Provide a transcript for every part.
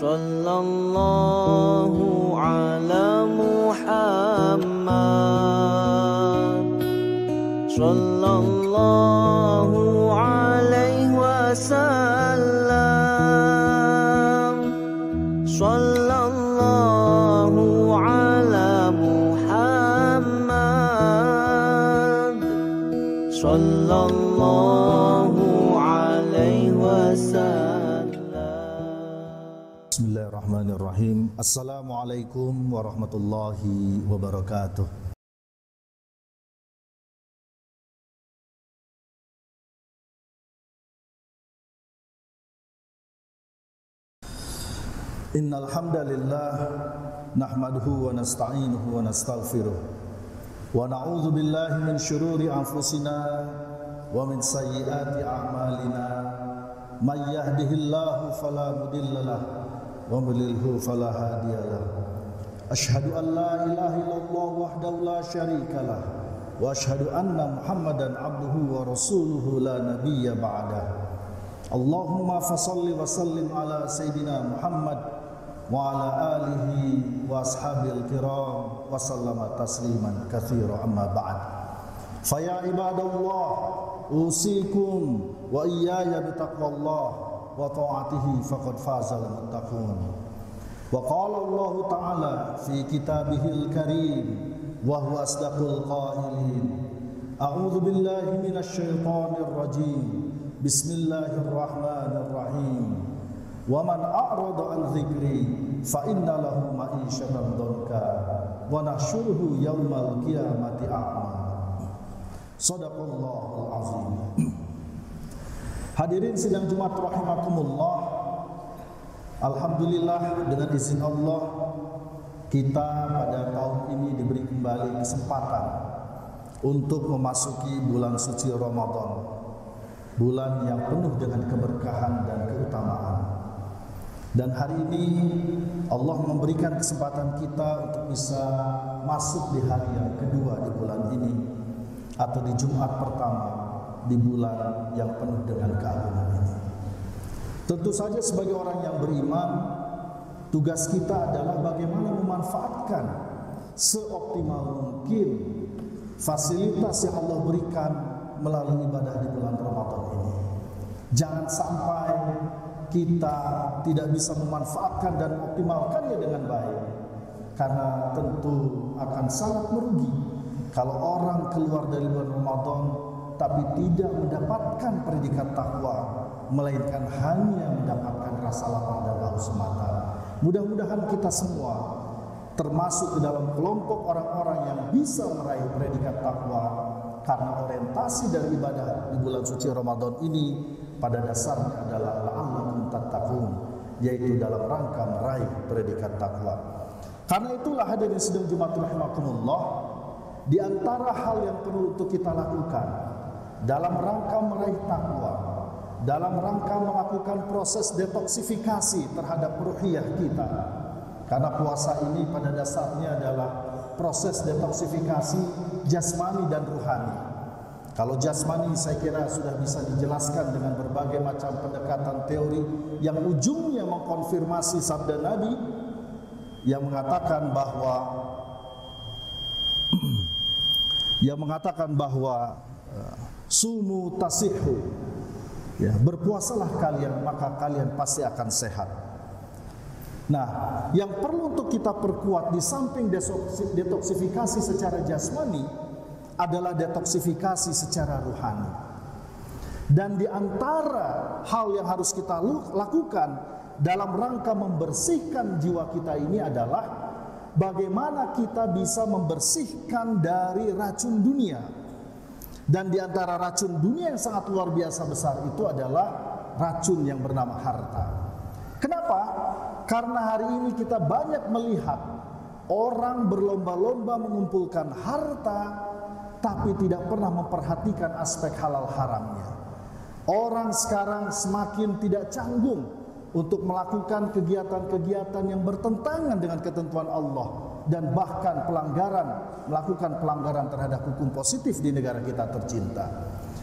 Sallallahu ala Muhammad, sallallahu alaihi wasallam, sallallahu ala Muhammad, sallallahu alaihi wasallam. Bismillahirrahmanirrahim. Assalamualaikum warahmatullahi wabarakatuh. Innal hamdalillah nahmaduhu wa nasta'inuhu wa nastaghfiruh wa na'udzu billahi min syururi anfusina wa min sayyiati a'malina. May yahdihillahu fala mudhillalah wa may yudlilhu fala hadiyalah. Asyhadu an la ilaha illallah wahdahu la syarikalah wa asyhadu anna Muhammadan abduhu wa rasuluhu la nabiyya ba'dah. Allahumma fashalli wa sallim ala sayyidina Muhammad wa ala alihi wa ashabil kiram wa sallama tasliman katsira, amma ba'd. Fa ya ibadallah, usikum wa iyaya bitaqwallah wa ta'atihi faqad fazal muttaqun. Wa qala Allah ta'ala fi kitabihil karim wa huwa asdaqul qailin. A'udzu billahi minasy syaithanir rajim. Bismillahirrahmanirrahim. Wa man a'rada an dzikri fa inna lahu ma'isyatan dhanka wa nahsyuruhu yaumal qiyamati a'ma. Shadaqallahul azim. Hadirin sidang Jumat rahimakumullah. Alhamdulillah, dengan izin Allah kita pada tahun ini diberi kembali kesempatan untuk memasuki bulan suci Ramadan, bulan yang penuh dengan keberkahan dan keutamaan. Dan hari ini Allah memberikan kesempatan kita untuk bisa masuk di hari yang kedua di bulan ini, atau di Jumat pertama di bulan yang penuh dengan keagungan ini. Tentu saja sebagai orang yang beriman, tugas kita adalah bagaimana memanfaatkan seoptimal mungkin fasilitas yang Allah berikan melalui ibadah di bulan Ramadan ini. Jangan sampai kita tidak bisa memanfaatkan dan optimalkannya dengan baik, karena tentu akan sangat merugi kalau orang keluar dari bulan Ramadan tapi tidak mendapatkan predikat takwa, melainkan hanya mendapatkan rasa lapar dan haus semata. Mudah-mudahan kita semua termasuk di dalam kelompok orang-orang yang bisa meraih predikat takwa, karena orientasi dari ibadah di bulan suci Ramadan ini pada dasarnya adalah la'allakum tattaqun, yaitu dalam rangka meraih predikat takwa. Karena itulah hadirin sidang Jumat rahimakumullah, di antara hal yang perlu untuk kita lakukan dalam rangka meraih takwa, dalam rangka melakukan proses detoksifikasi terhadap ruhiyah kita, karena puasa ini pada dasarnya adalah proses detoksifikasi jasmani dan ruhani. Kalau jasmani saya kira sudah bisa dijelaskan dengan berbagai macam pendekatan teori yang ujungnya mengkonfirmasi sabda Nabi yang mengatakan bahwa sumu tasihhu, ya, berpuasalah kalian maka kalian pasti akan sehat. Nah, yang perlu untuk kita perkuat di samping detoksifikasi secara jasmani adalah detoksifikasi secara ruhani. Dan di antara hal yang harus kita lakukan dalam rangka membersihkan jiwa kita ini adalah bagaimana kita bisa membersihkan dari racun dunia. Dan di antara racun dunia yang sangat luar biasa besar itu adalah racun yang bernama harta. Kenapa? Karena hari ini kita banyak melihat orang berlomba-lomba mengumpulkan harta tapi tidak pernah memperhatikan aspek halal haramnya. Orang sekarang semakin tidak canggung untuk melakukan kegiatan-kegiatan yang bertentangan dengan ketentuan Allah, dan bahkan melakukan pelanggaran terhadap hukum positif di negara kita tercinta.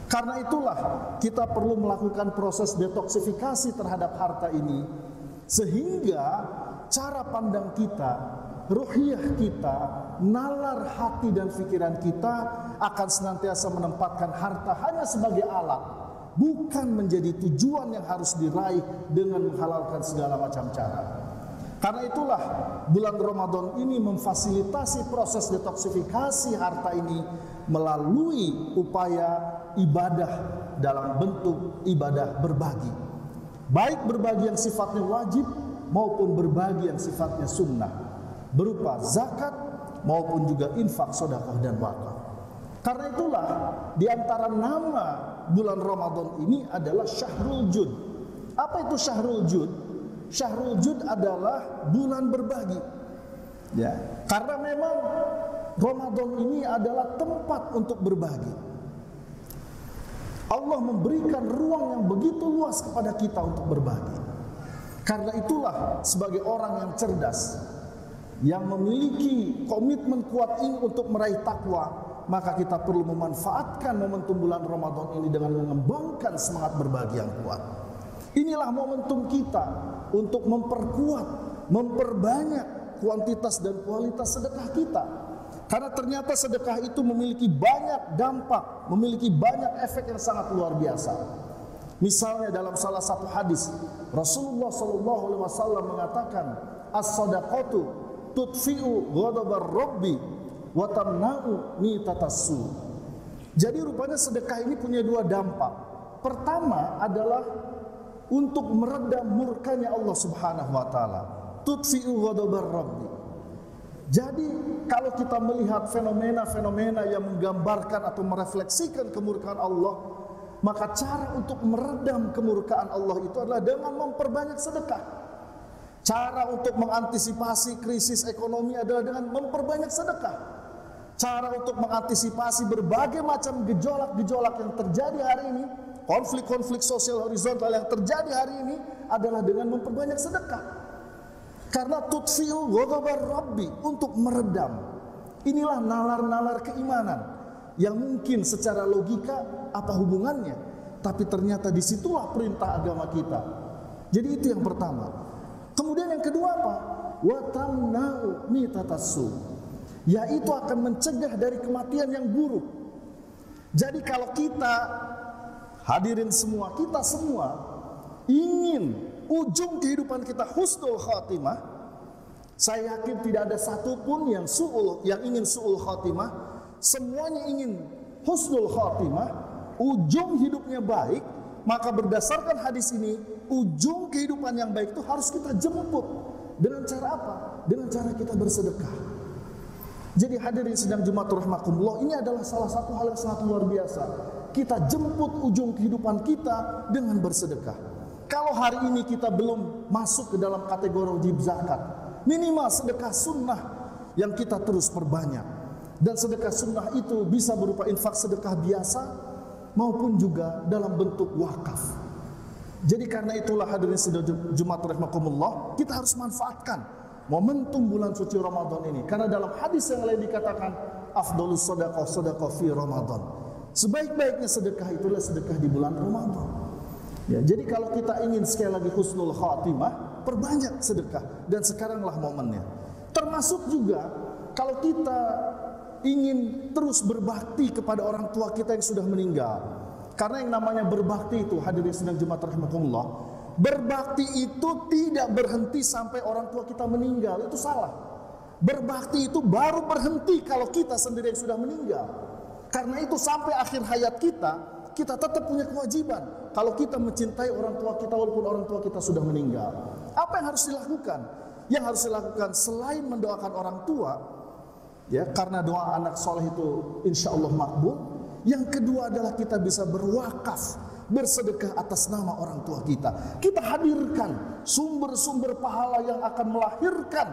Karena itulah kita perlu melakukan proses detoksifikasi terhadap harta ini, Sehingga cara pandang kita, ruhiyah kita, nalar hati dan pikiran kita akan senantiasa menempatkan harta hanya sebagai alat, bukan menjadi tujuan yang harus diraih dengan menghalalkan segala macam cara. Karena itulah bulan Ramadan ini memfasilitasi proses detoksifikasi harta ini melalui upaya ibadah dalam bentuk ibadah berbagi. Baik berbagi yang sifatnya wajib maupun berbagi yang sifatnya sunnah, berupa zakat maupun juga infak, sedekah dan wakaf. Karena itulah di antara nama bulan Ramadan ini adalah Syahrul Jud. Apa itu Syahrul Jud? Syahrul Jud adalah bulan berbagi. Ya, karena memang Ramadan ini adalah tempat untuk berbagi. Allah memberikan ruang yang begitu luas kepada kita untuk berbagi. Karena itulah sebagai orang yang cerdas, yang memiliki komitmen kuat ini untuk meraih takwa, maka kita perlu memanfaatkan momentum bulan Ramadan ini dengan mengembangkan semangat berbagi yang kuat. Inilah momentum kita untuk memperkuat, memperbanyak kuantitas dan kualitas sedekah kita. Karena ternyata sedekah itu memiliki banyak dampak, memiliki banyak efek yang sangat luar biasa. Misalnya dalam salah satu hadis, Rasulullah SAW mengatakan, as-sadaqatu tudfi'u ghadabar rabbi wa tamna'u mitatassu. Jadi rupanya sedekah ini punya dua dampak. Pertama adalah untuk meredam murkanya Allah Subhanahu wa taala. Tudfi'u ghadabar rabbi. Jadi kalau kita melihat fenomena-fenomena yang menggambarkan atau merefleksikan kemurkaan Allah, maka cara untuk meredam kemurkaan Allah itu adalah dengan memperbanyak sedekah. Cara untuk mengantisipasi krisis ekonomi adalah dengan memperbanyak sedekah. Cara untuk mengantisipasi berbagai macam gejolak-gejolak yang terjadi hari ini, konflik-konflik sosial horizontal yang terjadi hari ini adalah dengan memperbanyak sedekah. Karena tutfi'u ghadabar rabbi, untuk meredam. Inilah nalar-nalar keimanan yang mungkin secara logika apa hubungannya, tapi ternyata disitulah perintah agama kita. Jadi itu yang pertama. Kemudian yang kedua apa? Wa tamna'u mitatassu, yaitu akan mencegah dari kematian yang buruk. Jadi kalau kita hadirin semua, kita semua ingin ujung kehidupan kita husnul khatimah, saya yakin tidak ada satupun yang ingin su'ul khatimah. Semuanya ingin husnul khatimah, ujung hidupnya baik. Maka berdasarkan hadis ini, ujung kehidupan yang baik itu harus kita jemput. Dengan cara apa? Dengan cara kita bersedekah. Jadi hadirin sidang Jumat rahimakumullah, ini adalah salah satu hal yang sangat luar biasa. Kita jemput ujung kehidupan kita dengan bersedekah. Kalau hari ini kita belum masuk ke dalam kategori wajib zakat, minimal sedekah sunnah yang kita terus perbanyak. Dan sedekah sunnah itu bisa berupa infak sedekah biasa maupun juga dalam bentuk wakaf. Jadi karena itulah hadirin sidang Jumat rahimakumullah, kita harus manfaatkan momentum bulan suci Ramadan ini. Karena dalam hadis yang lain dikatakan, afdhalus shadaqah shadaqah fi Ramadan. Sebaik-baiknya sedekah itulah sedekah di bulan Ramadan. Ya, jadi kalau kita ingin sekali lagi husnul khatimah, perbanyak sedekah, dan sekaranglah momennya. Termasuk juga kalau kita ingin terus berbakti kepada orang tua kita yang sudah meninggal. Karena yang namanya berbakti itu, hadirin sidang Jumat rahimakumullah, berbakti itu tidak berhenti sampai orang tua kita meninggal, itu salah. Berbakti itu baru berhenti kalau kita sendiri yang sudah meninggal. Karena itu sampai akhir hayat kita tetap punya kewajiban kalau kita mencintai orang tua kita walaupun orang tua kita sudah meninggal. Apa yang harus dilakukan? Yang harus dilakukan selain mendoakan orang tua, ya, karena doa anak soleh itu insya Allah makbul. Yang kedua adalah kita bisa berwakaf, bersedekah atas nama orang tua kita. Kita hadirkan sumber-sumber pahala yang akan melahirkan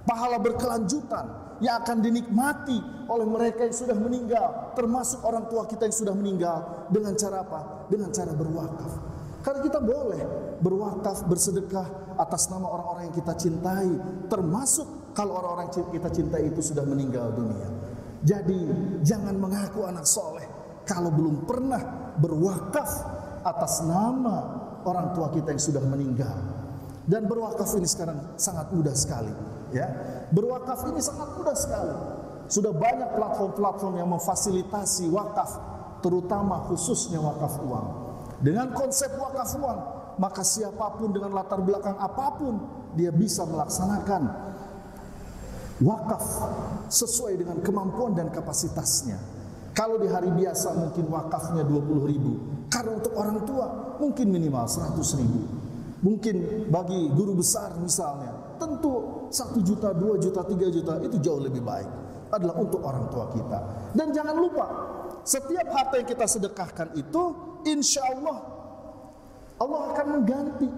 pahala berkelanjutan yang akan dinikmati oleh mereka yang sudah meninggal, termasuk orang tua kita yang sudah meninggal. Dengan cara apa? Dengan cara berwakaf. Karena kita boleh berwakaf, bersedekah atas nama orang-orang yang kita cintai, termasuk kalau orang-orang yang kita cintai itu sudah meninggal dunia. Jadi jangan mengaku anak soleh kalau belum pernah berwakaf atas nama orang tua kita yang sudah meninggal. Dan berwakaf ini sekarang sangat mudah sekali, ya. Berwakaf ini sangat mudah sekali. Sudah banyak platform-platform yang memfasilitasi wakaf, terutama khususnya wakaf uang. Dengan konsep wakaf uang, maka siapapun dengan latar belakang apapun dia bisa melaksanakan wakaf sesuai dengan kemampuan dan kapasitasnya. Kalau di hari biasa mungkin wakafnya 20.000, karena untuk orang tua mungkin minimal 100.000. Mungkin bagi guru besar misalnya, tentu 1 juta, 2 juta, 3 juta itu jauh lebih baik, adalah untuk orang tua kita. Dan jangan lupa, setiap harta yang kita sedekahkan itu, insya Allah akan mengganti.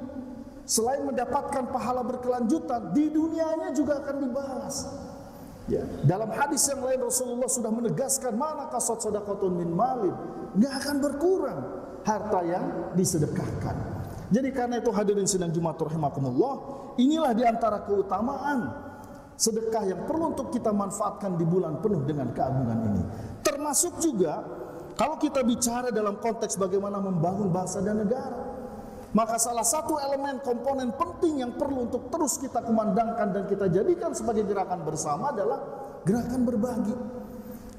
Selain mendapatkan pahala berkelanjutan, di dunianya juga akan dibalas. Ya. Dalam hadis yang lain Rasulullah sudah menegaskan, mana kasat sedekatun min malin, nggak akan berkurang harta yang disedekahkan. Jadi karena itu hadirin sidang Jumat rahimakumullah, inilah diantara keutamaan sedekah yang perlu untuk kita manfaatkan di bulan penuh dengan keagungan ini. Termasuk juga kalau kita bicara dalam konteks bagaimana membangun bangsa dan negara, maka salah satu elemen komponen penting yang perlu untuk terus kita kumandangkan dan kita jadikan sebagai gerakan bersama adalah gerakan berbagi.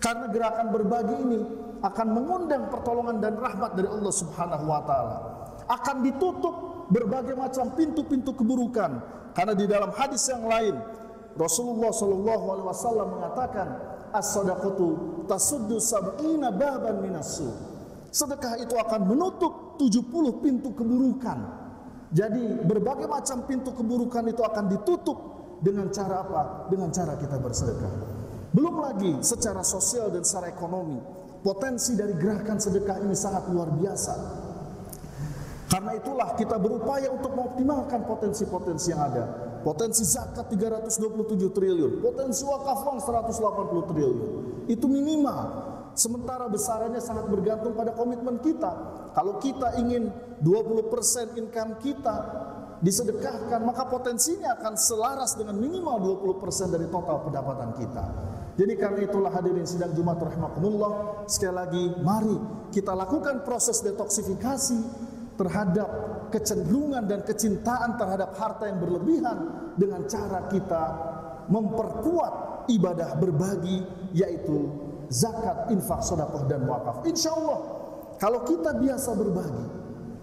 Karena gerakan berbagi ini akan mengundang pertolongan dan rahmat dari Allah Subhanahu wa taala. Akan ditutup berbagai macam pintu-pintu keburukan. Karena di dalam hadis yang lain Rasulullah SAW mengatakan, as-sadaqatu tasuddu sab'ina baban minassu. Sedekah itu akan menutup 70 pintu keburukan. Jadi berbagai macam pintu keburukan itu akan ditutup dengan cara apa? Dengan cara kita bersedekah. Belum lagi secara sosial dan secara ekonomi, potensi dari gerakan sedekah ini sangat luar biasa. Karena itulah kita berupaya untuk mengoptimalkan potensi-potensi yang ada. Potensi zakat 327 triliun, potensi wakaf uang 180 triliun. Itu minimal. Sementara besarannya sangat bergantung pada komitmen kita. Kalau kita ingin 20% income kita disedekahkan, maka potensinya akan selaras dengan minimal 20% dari total pendapatan kita. Jadi karena itulah hadirin sidang Jumat rahimakumullah, sekali lagi mari kita lakukan proses detoksifikasi terhadap kecenderungan dan kecintaan terhadap harta yang berlebihan dengan cara kita memperkuat ibadah berbagi, yaitu zakat, infak, sedekah dan wakaf. Insya Allah kalau kita biasa berbagi,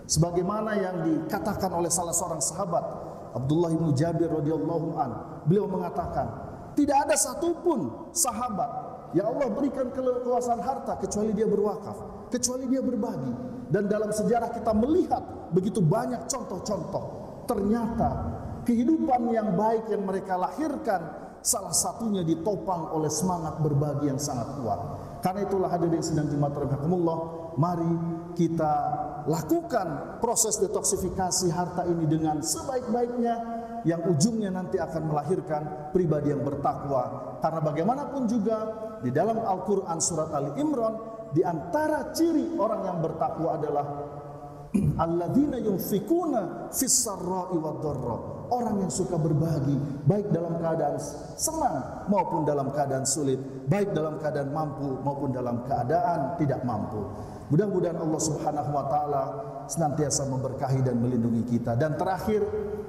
sebagaimana yang dikatakan oleh salah seorang sahabat Abdullah bin Jabir radhiyallahu an, beliau mengatakan, tidak ada satupun sahabat yang Allah berikan keleluasaan harta kecuali dia berwakaf, kecuali dia berbagi. Dan dalam sejarah kita melihat begitu banyak contoh-contoh. Ternyata kehidupan yang baik yang mereka lahirkan, salah satunya ditopang oleh semangat berbagi yang sangat kuat. Karena itulah hadirin sidang Jumat rahimakumullah, mari kita lakukan proses detoksifikasi harta ini dengan sebaik-baiknya, yang ujungnya nanti akan melahirkan pribadi yang bertakwa. Karena bagaimanapun juga di dalam Al-Quran surat Ali Imran, di antara ciri orang yang bertakwa adalah alladzina yunfikuna fis sarra'i wad dharra, orang yang suka berbagi baik dalam keadaan senang maupun dalam keadaan sulit, baik dalam keadaan mampu maupun dalam keadaan tidak mampu. Mudah-mudahan Allah Subhanahu wa taala senantiasa memberkahi dan melindungi kita. Dan terakhir,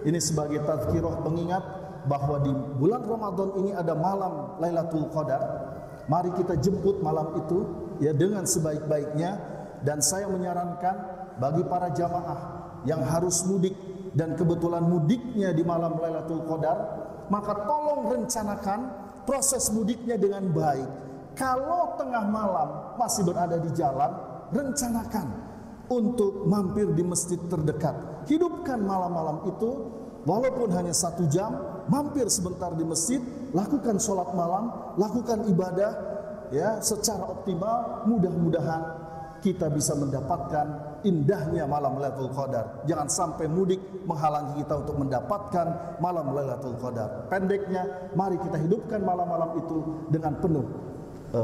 ini sebagai tazkirah pengingat bahwa di bulan Ramadan ini ada malam Lailatul Qadar. Mari kita jemput malam itu ya dengan sebaik-baiknya. Dan saya menyarankan bagi para jamaah yang harus mudik dan kebetulan mudiknya di malam Lailatul Qadar, maka tolong rencanakan proses mudiknya dengan baik. Kalau tengah malam masih berada di jalan, rencanakan untuk mampir di masjid terdekat. Hidupkan malam-malam itu, walaupun hanya 1 jam, mampir sebentar di masjid, lakukan sholat malam, lakukan ibadah ya secara optimal. Mudah-mudahan kita bisa mendapatkan indahnya malam Lailatul Qadar. Jangan sampai mudik menghalangi kita untuk mendapatkan malam Lailatul Qadar. Pendeknya, mari kita hidupkan malam-malam itu dengan penuh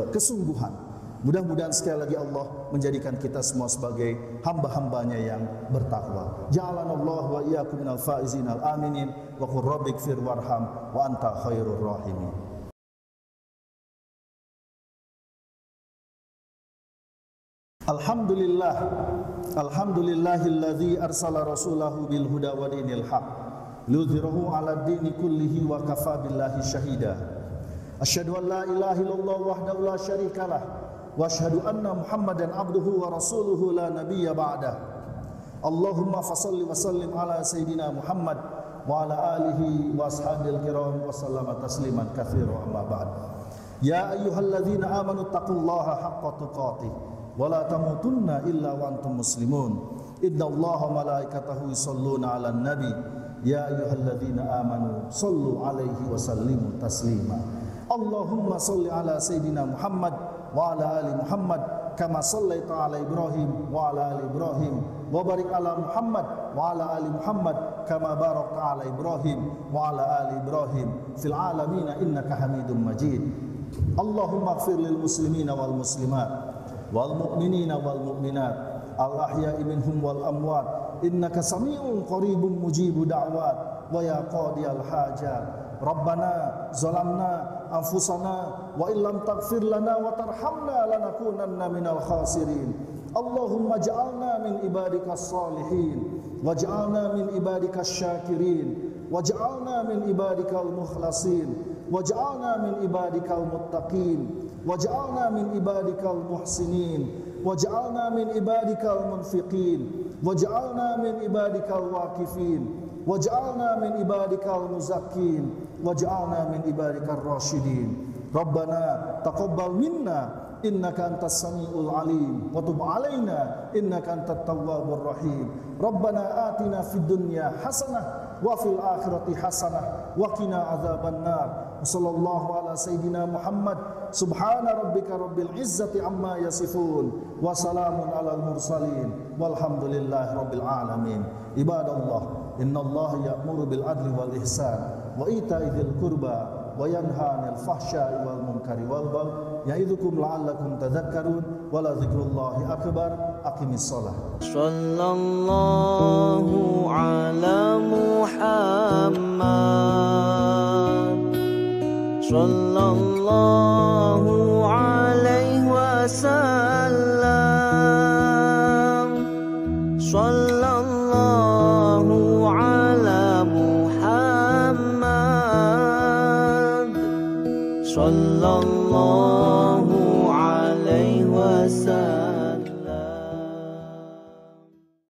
kesungguhan. Mudah-mudahan sekali lagi Allah menjadikan kita semua sebagai hamba-hambanya yang bertakwa. Ja'alanallahu wa iyyakum minal faizin al-aminin wa qur rabbighfir warham wa anta khairur rahimin. Alhamdulillah, alhamdulillahilladzi arsala rasulahu bil huda wa dinil haq liyudhhirahu 'ala ad-dini kullihi wa kafaa billahi syahida. Asyhadu an la ilaha illallah wahdahu la syarikalah wa asyhadu anna Muhammadan abduhu wa rasuluhu la nabiyya ba'dah. Allahumma fashalli wa sallim ala sayyidina Muhammad wa ala alihi wa ashabil kiram wa sallama tasliman katsira amma ba'd. Ya ayyuhalladzina amanu taqullaha haqqa tuqatih wa la tamutunna illa wa antum muslimun. Innallaha malaikatahu yusholluna 'alan nabi ya ayyuhalladzina amanu shallu 'alaihi wa sallimu taslima. Allahumma shalli ala sayyidina Muhammad wa ala ali Muhammad kama shallaita ala Ibrahim wa ala ali Ibrahim wa barik ala Muhammad wa ala ali Muhammad kama barakta ala Ibrahim wa ala ali Ibrahim fil alamin innaka Hamidum Majid. Allahumma ighfir lil muslimina wal muslimat wal mu'minina wal mu'minat al ahya'i minhum wal amwat innaka sami'un qaribun mujibu da'wat wa ya qadiyal hajat. Rabbana zalamna anfusana wa illam taghfir lana wa tarhamna lanakunanna minal khasirin. Allahumma ja'alna min ibadikas salihin waj'alna min ibadikas syakirin waj'alna min ibadikal mukhlasin waj'alna min ibadikal muttaqin waj'alna min ibadikal muhsinin waj'alna min ibadikal munfiqin waj'alna min ibadikal waqifin waj'alna min ibadikal muzakkin waj'alna min ibadikar rasyidin. Rabbana taqabbal minna innaka antas samiul alim wa tub alaina innaka antat tawwabur rahim. Rabbana atina fid dunya hasanah wa fil akhirati hasanah wa qina adzaban nar. Sallallahu ala sayyidina Muhammad subhana rabbika rabbil izzati amma yasifun wa salamun alal mursalin walhamdulillahi rabbil alamin. Ibadallah, innallaha ya'muru bil adli wal ihsan wa ita'i dzil qurba wa yanha 'anil fahsya'i wal munkari wal baghi ya'idzukum la'allakum tadhakkarun wa la dzikrullahi akbar. Aqimis shalah. Sallallahu ala Muhammad sallallahu alaihi wasallam. Sallallahu ala Muhammad sallallahu